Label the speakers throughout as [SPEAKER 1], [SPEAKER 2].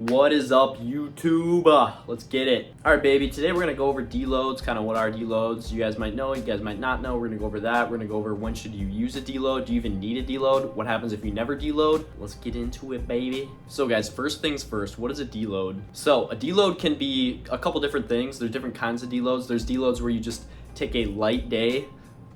[SPEAKER 1] What is up, YouTube? Let's get it. All right, baby. Today we're gonna go over deloads, kind of what are deloads. You guys might know, you guys might not know. We're gonna go over that. We're gonna go over when should you use a deload. Do you even need a deload? What happens if you never deload? Let's get into it, baby. So, guys, first things first. What is a deload? So, a deload can be a couple different things. There's different kinds of deloads. There's deloads where you just take a light day.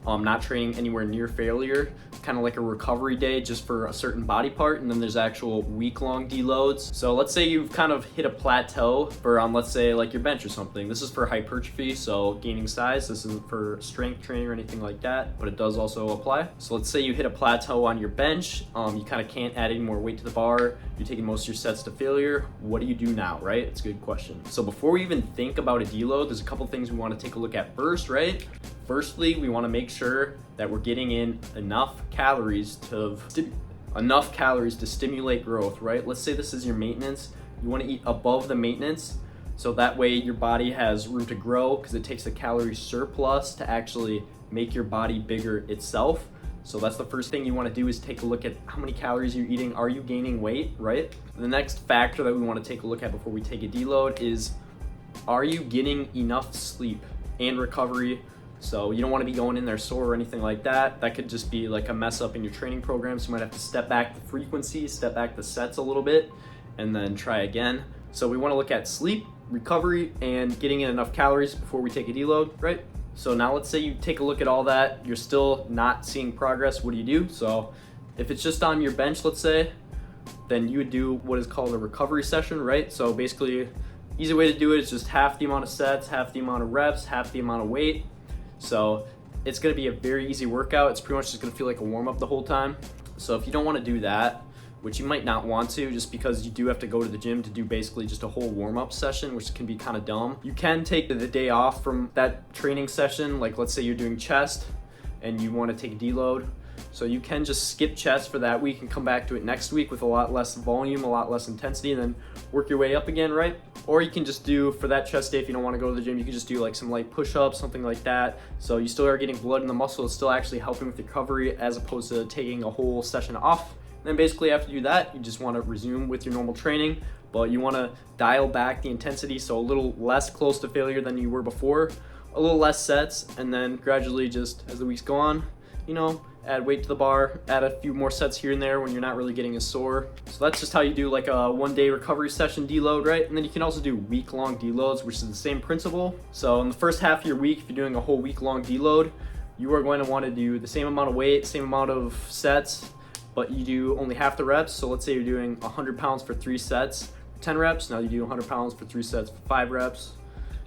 [SPEAKER 1] Not training anywhere near failure, kind of like a recovery day just for a certain body part. And then there's actual week-long deloads. So let's say you've kind of hit a plateau for let's say like your bench or something. This is for hypertrophy, so gaining size. This isn't for strength training or anything like that, but it does also apply. So let's say you hit a plateau on your bench. You kind of can't add any more weight to the bar. You're taking most of your sets to failure. What do you do now, right? It's a good question. So before we even think about a deload, there's a couple things we want to take a look at first, right? Firstly, we want to make sure that we're getting in enough calories to stimulate growth, right? Let's say this is your maintenance. You want to eat above the maintenance, so that way your body has room to grow because it takes a calorie surplus to actually make your body bigger itself. So that's the first thing you want to do, is take a look at how many calories you're eating. Are you gaining weight, right? The next factor that we want to take a look at before we take a deload is, are you getting enough sleep and recovery? So you don't want to be going in there sore or anything like that. That could just be like a mess up in your training program. So you might have to step back the frequency, step back the sets a little bit, and then try again. So we want to look at sleep, recovery, and getting in enough calories before we take a deload, right? So now let's say you take a look at all that. You're still not seeing progress. What do you do? So if it's just on your bench, let's say, then you would do what is called a recovery session, right? So basically, easy way to do it is just half the amount of sets, half the amount of reps, half the amount of weight. So it's going to be a very easy workout. It's pretty much just going to feel like a warm-up the whole time. So if you don't want to do that, which you might not want to, just because you do have to go to the gym to do basically just a whole warm-up session, which can be kind of dumb. You can take the day off from that training session. Like let's say you're doing chest and you want to take a deload. So you can just skip chest for that week and come back to it next week with a lot less volume, a lot less intensity, and then work your way up again, right? Or you can just do, for that chest day, if you don't want to go to the gym, you can just do like some light push-ups, something like that. So you still are getting blood in the muscle. It's still actually helping with recovery as opposed to taking a whole session off. And then basically after you do that, you just want to resume with your normal training, but you want to dial back the intensity, so a little less close to failure than you were before, a little less sets, and then gradually, just as the weeks go on, add weight to the bar, add a few more sets here and there when you're not really getting as sore. So that's just how you do like a one-day recovery session deload, right? And then you can also do week-long deloads, which is the same principle. So in the first half of your week, if you're doing a whole week-long deload, you are going to want to do the same amount of weight, same amount of sets, but you do only half the reps. So let's say you're doing 100 pounds for 3 sets, 10 reps. Now you do 100 pounds for 3 sets, 5 reps.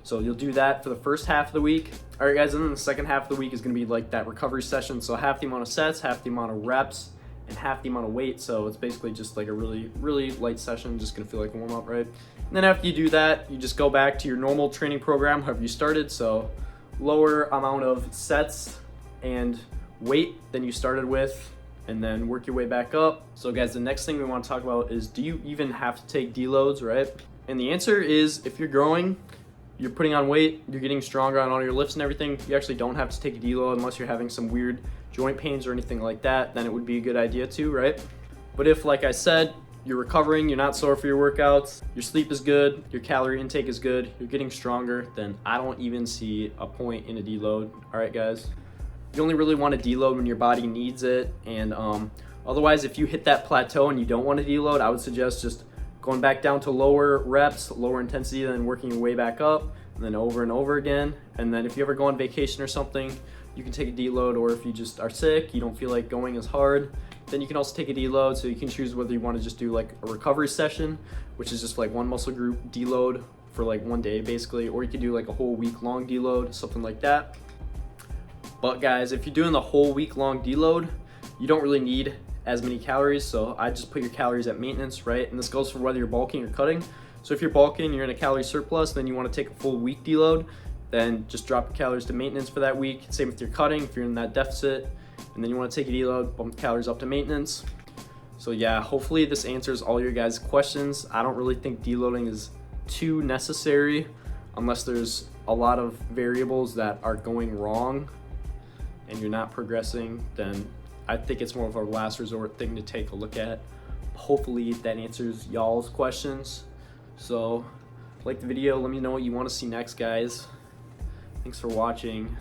[SPEAKER 1] So you'll do that for the first half of the week. All right, guys, and then the second half of the week is going to be like that recovery session. So half the amount of sets, half the amount of reps, and half the amount of weight. So it's basically just like a really, really light session, just going to feel like a warm-up, right? And then after you do that, you just go back to your normal training program, however you started. So lower amount of sets and weight than you started with, and then work your way back up. So guys, the next thing we want to talk about is, do you even have to take deloads, right? And the answer is, if you're growing, you're putting on weight, you're getting stronger on all your lifts and everything, you actually don't have to take a deload unless you're having some weird joint pains or anything like that. Then it would be a good idea too, right? But if, like I said, you're recovering, you're not sore for your workouts, your sleep is good, your calorie intake is good, you're getting stronger, then I don't even see a point in a deload. All right, guys? You only really want to deload when your body needs it. And otherwise, if you hit that plateau and you don't want to deload, I would suggest just going back down to lower reps, lower intensity, then working your way back up, and then over and over again. And then if you ever go on vacation or something, you can take a deload, or if you just are sick, you don't feel like going as hard, then you can also take a deload. So you can choose whether you want to just do like a recovery session, which is just like one muscle group deload for like one day basically, or you could do like a whole week-long deload, something like that. But guys, if you're doing the whole week-long deload, you don't really need as many calories, so I just put your calories at maintenance, right? And this goes for whether you're bulking or cutting. So if you're bulking, you're in a calorie surplus, then you want to take a full week deload, then just drop your calories to maintenance for that week. Same with your cutting, if you're in that deficit, and then you want to take a deload, bump the calories up to maintenance. So yeah, hopefully this answers all your guys' questions. I don't really think deloading is too necessary unless there's a lot of variables that are going wrong and you're not progressing, then I think it's more of a last resort thing to take a look at. Hopefully that answers y'all's questions. So like the video, let me know what you want to see next, guys. Thanks for watching.